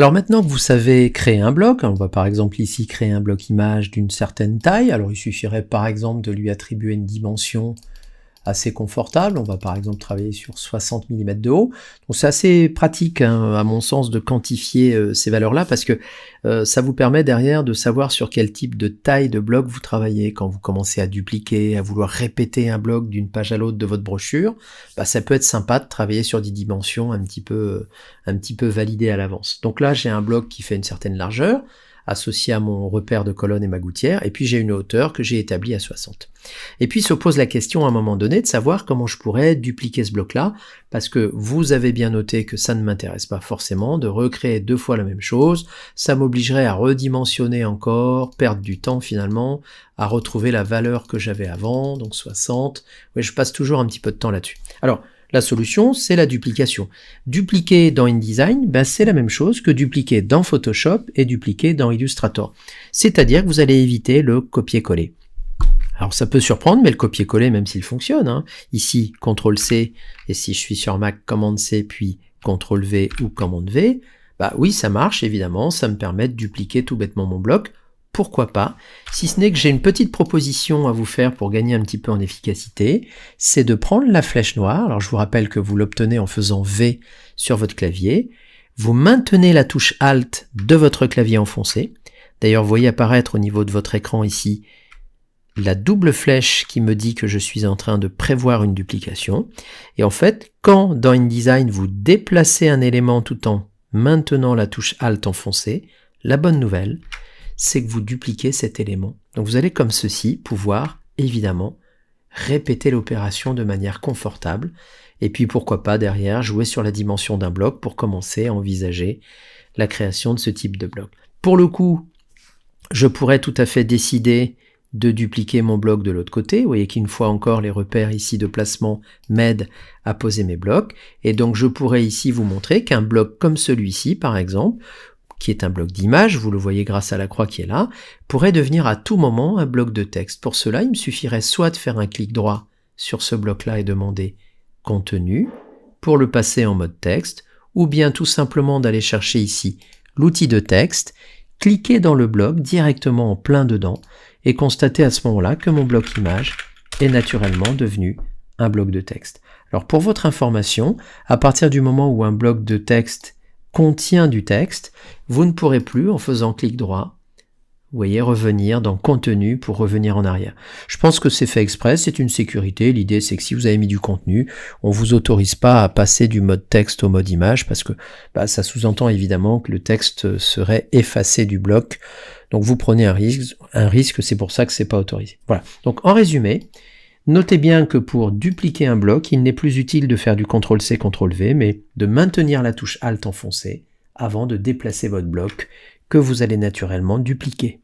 Alors maintenant que vous savez créer un bloc, on va par exemple ici créer un bloc image d'une certaine taille, alors il suffirait par exemple de lui attribuer une dimension assez confortable, on va par exemple travailler sur 60 mm de haut, donc c'est assez pratique hein, à mon sens de quantifier ces valeurs-là, parce que ça vous permet derrière de savoir sur quel type de taille de bloc vous travaillez. Quand vous commencez à dupliquer, à vouloir répéter un bloc d'une page à l'autre de votre brochure, bah, ça peut être sympa de travailler sur des dimensions un petit peu validées à l'avance. Donc là j'ai un bloc qui fait une certaine largeur, associé à mon repère de colonne et ma gouttière, et puis j'ai une hauteur que j'ai établie à 60. Et puis se pose la question à un moment donné de savoir comment je pourrais dupliquer ce bloc-là, parce que vous avez bien noté que ça ne m'intéresse pas forcément de recréer deux fois la même chose, ça m'obligerait à redimensionner encore, perdre du temps finalement, à retrouver la valeur que j'avais avant, donc 60, oui, je passe toujours un petit peu de temps là-dessus. Alors, la solution, c'est la duplication. Dupliquer dans InDesign, ben c'est la même chose que dupliquer dans Photoshop et dupliquer dans Illustrator. C'est-à-dire que vous allez éviter le copier-coller. Alors ça peut surprendre, mais le copier-coller, même s'il fonctionne, hein, ici, CTRL-C, et si je suis sur Mac, Commande-C, puis CTRL-V ou Commande-V, bah oui, ça marche, évidemment, ça me permet de dupliquer tout bêtement mon bloc. Pourquoi pas? Si ce n'est que j'ai une petite proposition à vous faire pour gagner un petit peu en efficacité, c'est de prendre la flèche noire, alors je vous rappelle que vous l'obtenez en faisant V sur votre clavier, vous maintenez la touche Alt de votre clavier enfoncé, d'ailleurs vous voyez apparaître au niveau de votre écran ici la double flèche qui me dit que je suis en train de prévoir une duplication, et en fait, quand dans InDesign vous déplacez un élément tout en maintenant la touche Alt enfoncée, la bonne nouvelle, c'est que vous dupliquez cet élément. Donc vous allez comme ceci pouvoir, évidemment, répéter l'opération de manière confortable, et puis pourquoi pas derrière jouer sur la dimension d'un bloc pour commencer à envisager la création de ce type de bloc. Pour le coup, je pourrais tout à fait décider de dupliquer mon bloc de l'autre côté. Vous voyez qu'une fois encore les repères ici de placement m'aident à poser mes blocs, et donc je pourrais ici vous montrer qu'un bloc comme celui-ci par exemple, qui est un bloc d'image, vous le voyez grâce à la croix qui est là, pourrait devenir à tout moment un bloc de texte. Pour cela, il me suffirait soit de faire un clic droit sur ce bloc-là et demander contenu, pour le passer en mode texte, ou bien tout simplement d'aller chercher ici l'outil de texte, cliquer dans le bloc directement en plein dedans, et constater à ce moment-là que mon bloc image est naturellement devenu un bloc de texte. Alors pour votre information, à partir du moment où un bloc de texte contient du texte, vous ne pourrez plus, en faisant clic droit, vous voyez, revenir dans contenu pour revenir en arrière. Je pense que c'est fait exprès, c'est une sécurité. L'idée, c'est que si vous avez mis du contenu, on ne vous autorise pas à passer du mode texte au mode image, parce que ça sous-entend évidemment que le texte serait effacé du bloc. Donc vous prenez un risque, c'est pour ça que c'est pas autorisé. Voilà. Donc en résumé, notez bien que pour dupliquer un bloc, il n'est plus utile de faire du CTRL-C, CTRL-V, mais de maintenir la touche Alt enfoncée avant de déplacer votre bloc que vous allez naturellement dupliquer.